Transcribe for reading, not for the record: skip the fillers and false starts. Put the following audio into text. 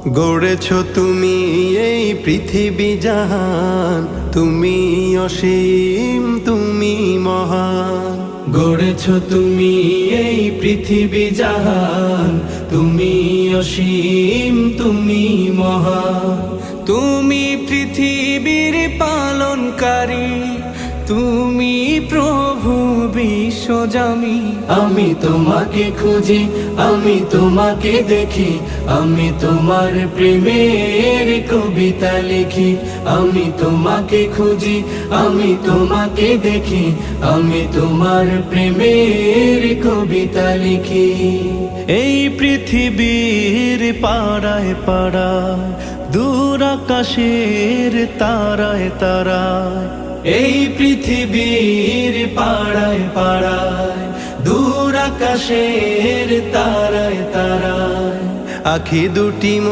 গড়েছ তুমি এই পৃথিবী জাহান, তুমি অসীম তুমি মহান। গড়েছ তুমি এই পৃথিবী জাহান, তুমি অসীম তুমি মহান। তুমি পৃথিবীর পালনকারী, তুমি প্রভু বিশ্বজামি। আমি তোমাকে খুঁজি, আমি তোমাকে দেখি, আমি তোমার প্রেমের কবিতা লিখি। আমি তোমাকে খুঁজি, আমি তোমাকে দেখি, আমি তোমার প্রেমের কবিতা লিখি। এই পৃথিবীর পাড়ায় পাড়ায়, দূর আকাশের তারায় তারায়, এই পৃথিবীর পাড়ায় পাড়ায়, দূর আকাশের তারায় তারায়, আখি দুটি